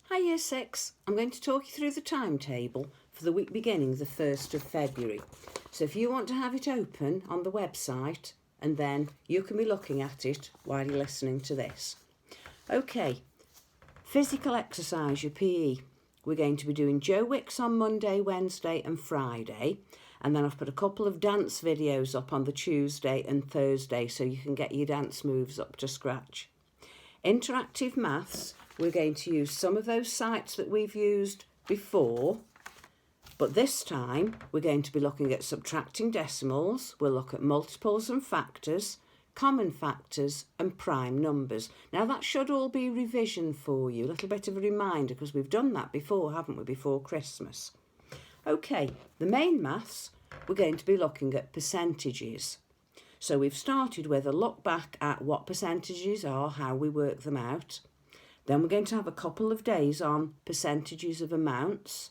Hi Year 6, I'm going to talk you through the timetable for the week beginning the 1st of February. So if you want to have it open on the website, and then you can be looking at it while you're listening to this. Okay, physical exercise, your PE. We're going to be doing Joe Wicks on Monday, Wednesday and Friday. And then I've put a couple of dance videos up on the Tuesday and Thursday so you can get your dance moves up to scratch. Interactive maths, we're going to use some of those sites that we've used before, but this time we're going to be looking at subtracting decimals, we'll look at multiples and factors, common factors and prime numbers. Now that should all be revision for you, a little bit of a reminder because we've done that before, haven't we, before Christmas. Okay, the main maths, we're going to be looking at percentages. So we've started with a look back at what percentages are, how we work them out. Then we're going to have a couple of days on percentages of amounts.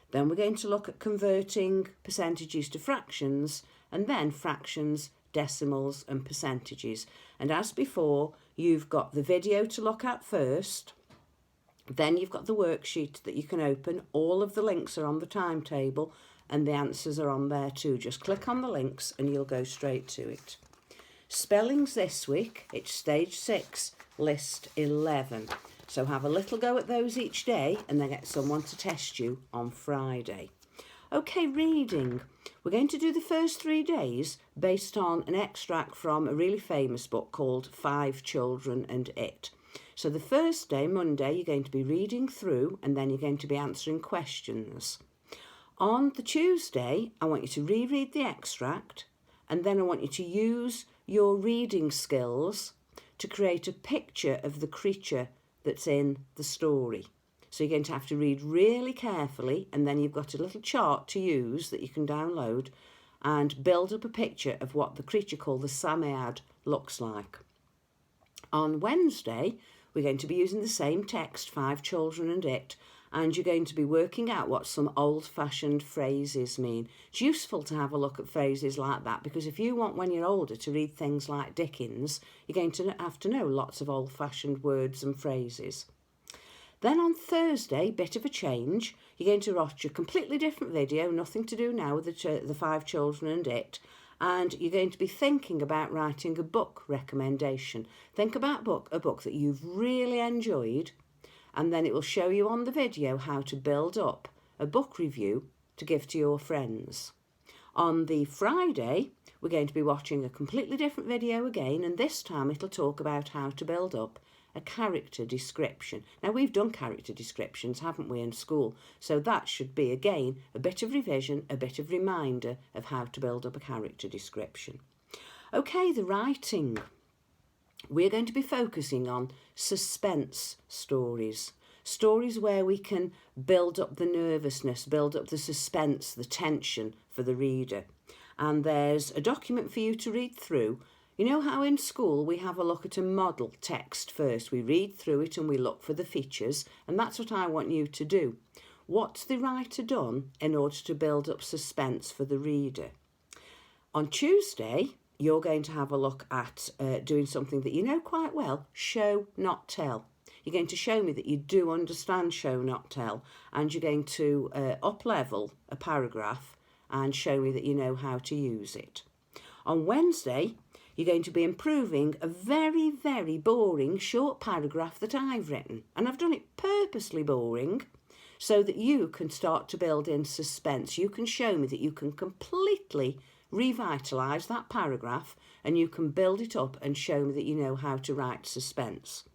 Then we're going to look at converting percentages to fractions, and then fractions, decimals and percentages. And as before, you've got the video to look at first. Then you've got the worksheet that you can open. All of the links are on the timetable and the answers are on there too. Just click on the links and you'll go straight to it. Spellings this week, it's stage 6, list 11. So have a little go at those each day and then get someone to test you on Friday. Okay, reading. We're going to do the first 3 days based on an extract from a really famous book called 5 Children and It. So the first day, Monday, you're going to be reading through and then you're going to be answering questions. On the Tuesday, I want you to reread the extract and then I want you to use your reading skills to create a picture of the creature that's in the story. So you're going to have to read really carefully and then you've got a little chart to use that you can download and build up a picture of what the creature called the Samoyed looks like. On Wednesday, we're going to be using the same text, 5 Children and It, and you're going to be working out what some old-fashioned phrases mean. It's useful to have a look at phrases like that because if you want when you're older to read things like Dickens, you're going to have to know lots of old-fashioned words and phrases. Then on Thursday, bit of a change, you're going to watch a completely different video, nothing to do now with the 5 Children and It, and you're going to be thinking about writing a book recommendation. Think about a book that you've really enjoyed, and then it will show you on the video how to build up a book review to give to your friends. On the Friday, we're going to be watching a completely different video again, and this time it'll talk about how to build up a character description. Now, we've done character descriptions, haven't we, in school? So that should be, again, a bit of revision, a bit of reminder of how to build up a character description. Okay, the writing. We're going to be focusing on suspense stories. Stories where we can build up the nervousness, build up the suspense, the tension for the reader. And there's a document for you to read through. You know how in school we have a look at a model text first. We read through it and we look for the features, and that's what I want you to do. What's the writer done in order to build up suspense for the reader? On Tuesday, you're going to have a look at doing something that you know quite well, show, not tell. You're going to show me that you do understand show, not tell, and you're going to up-level a paragraph and show me that you know how to use it. On Wednesday, you're going to be improving a very, very boring short paragraph that I've written. And I've done it purposely boring so that you can start to build in suspense. You can show me that you can completely revitalise that paragraph and you can build it up and show me that you know how to write suspense.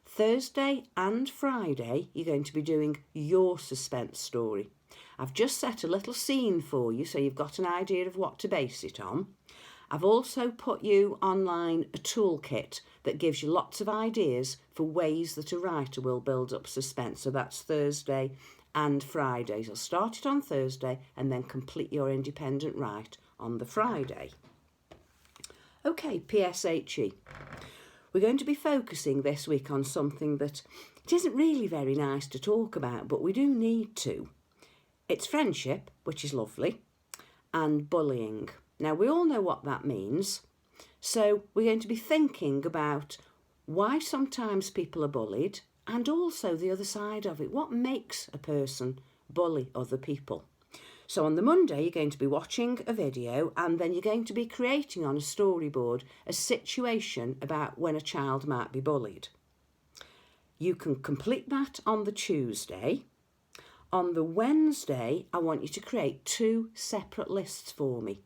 Thursday and Friday, you're going to be doing your suspense story. I've just set a little scene for you so you've got an idea of what to base it on. I've also put you online a toolkit that gives you lots of ideas for ways that a writer will build up suspense. So that's Thursday and Friday. So start it on Thursday and then complete your independent write on the Friday. Okay, PSHE. We're going to be focusing this week on something that it isn't really very nice to talk about, but we do need to. It's friendship, which is lovely, and bullying. Now, we all know what that means, so we're going to be thinking about why sometimes people are bullied and also the other side of it. What makes a person bully other people? So on the Monday, you're going to be watching a video, and then you're going to be creating on a storyboard a situation about when a child might be bullied. You can complete that on the Tuesday. On the Wednesday, I want you to create 2 separate lists for me.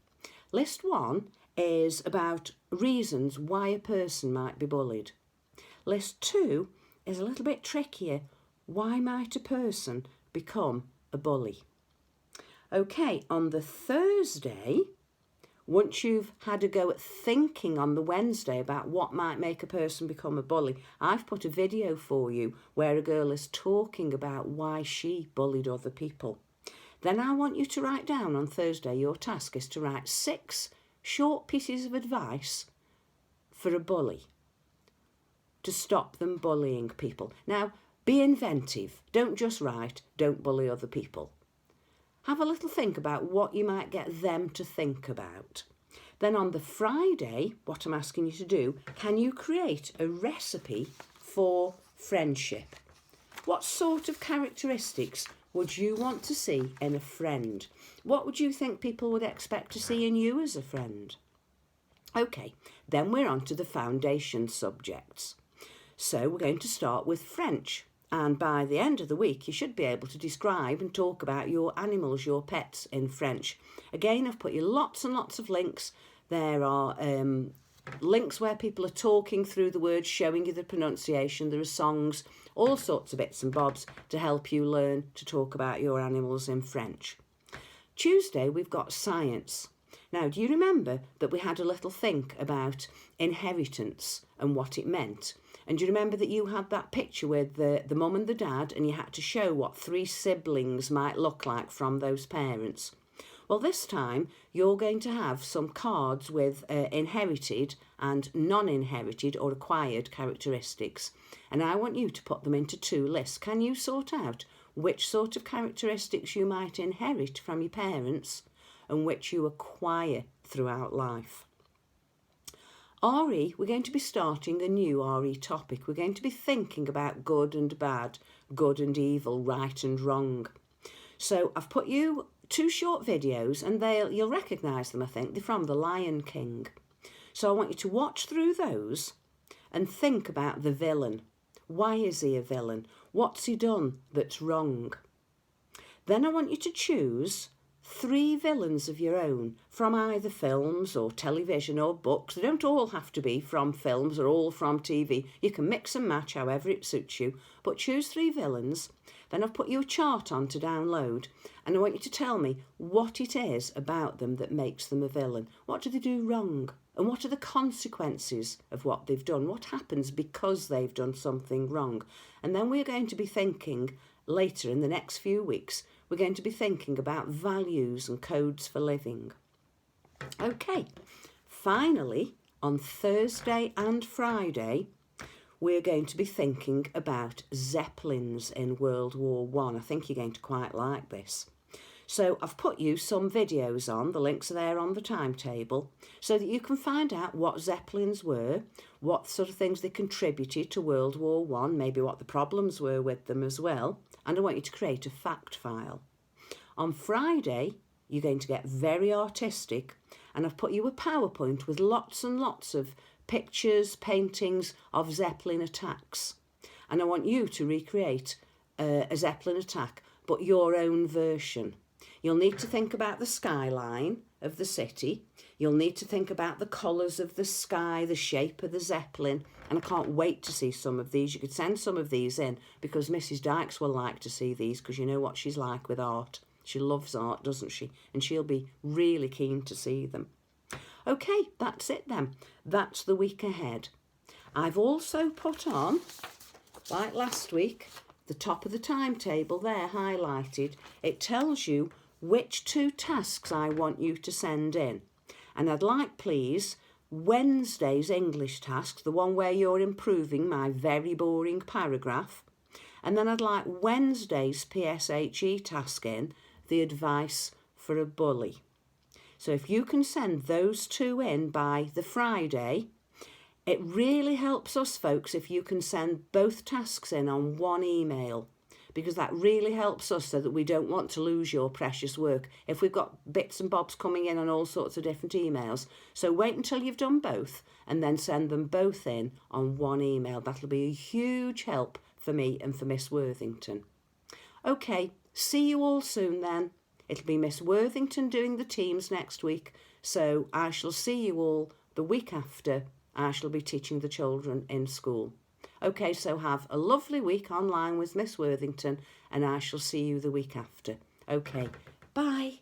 List 1 is about reasons why a person might be bullied. List 2 is a little bit trickier. Why might a person become a bully? Okay, on the Thursday, once you've had a go at thinking on the Wednesday about what might make a person become a bully, I've put a video for you where a girl is talking about why she bullied other people. Then I want you to write down on Thursday, your task is to write 6 short pieces of advice for a bully to stop them bullying people. Now, be inventive. Don't just write, don't bully other people. Have a little think about what you might get them to think about. Then on the Friday, what I'm asking you to do, can you create a recipe for friendship? What sort of characteristics would you want to see in a friend? What would you think people would expect to see in you as a friend? Okay, then we're on to the foundation subjects. So we're going to start with French. And by the end of the week, you should be able to describe and talk about your animals, your pets in French. Again, I've put you lots and lots of links. There are links where people are talking through the words, showing you the pronunciation. There are songs, all sorts of bits and bobs to help you learn to talk about your animals in French. Tuesday, we've got science. Now, do you remember that we had a little think about inheritance and what it meant? And do you remember that you had that picture with the mum and the dad, and you had to show what 3 siblings might look like from those parents? Well, this time you're going to have some cards with inherited and non-inherited or acquired characteristics. And I want you to put them into 2 lists. Can you sort out which sort of characteristics you might inherit from your parents and which you acquire throughout life? RE, we're going to be starting a new RE topic. We're going to be thinking about good and bad, good and evil, right and wrong. So I've put you 2 short videos, and you'll recognise them, I think. They're from The Lion King. So I want you to watch through those and think about the villain. Why is he a villain? What's he done that's wrong? Then I want you to choose 3 villains of your own from either films or television or books. They don't all have to be from films or all from TV. You can mix and match however it suits you, but choose 3 villains. Then I've put you a chart on to download, and I want you to tell me what it is about them that makes them a villain. What do they do wrong? And what are the consequences of what they've done? What happens because they've done something wrong? And then we're going to be thinking later in the next few weeks, we're going to be thinking about values and codes for living. Okay, finally, on Thursday and Friday, we're going to be thinking about Zeppelins in World War I. I think you're going to quite like this. So I've put you some videos on, the links are there on the timetable, so that you can find out what Zeppelins were, what sort of things they contributed to World War I, maybe what the problems were with them as well, and I want you to create a fact file. On Friday, you're going to get very artistic, and I've put you a PowerPoint with lots and lots of pictures, paintings of Zeppelin attacks. And I want you to recreate a Zeppelin attack, but your own version. You'll need to think about the skyline of the city. You'll need to think about the colours of the sky, the shape of the Zeppelin. And I can't wait to see some of these. You could send some of these in because Mrs. Dykes will like to see these, because you know what she's like with art. She loves art, doesn't she? And she'll be really keen to see them. Okay, that's it then. That's the week ahead. I've also put on, like last week, the top of the timetable there highlighted. It tells you which 2 tasks I want you to send in. And I'd like, please, Wednesday's English task, the one where you're improving my very boring paragraph. And then I'd like Wednesday's PSHE task in, the advice for a bully. So if you can send those 2 in by the Friday, It really helps us, folks, if you can send both tasks in on one email, because that really helps us so that we don't want to lose your precious work if we've got bits and bobs coming in on all sorts of different emails. So wait until you've done both and then send them both in on one email. That'll be a huge help for me and for Miss Worthington. Okay, see you all soon then. It'll be Miss Worthington doing the teams next week, so I shall see you all the week after. I shall be teaching the children in school. Okay, so have a lovely week online with Miss Worthington, and I shall see you the week after. Okay, bye.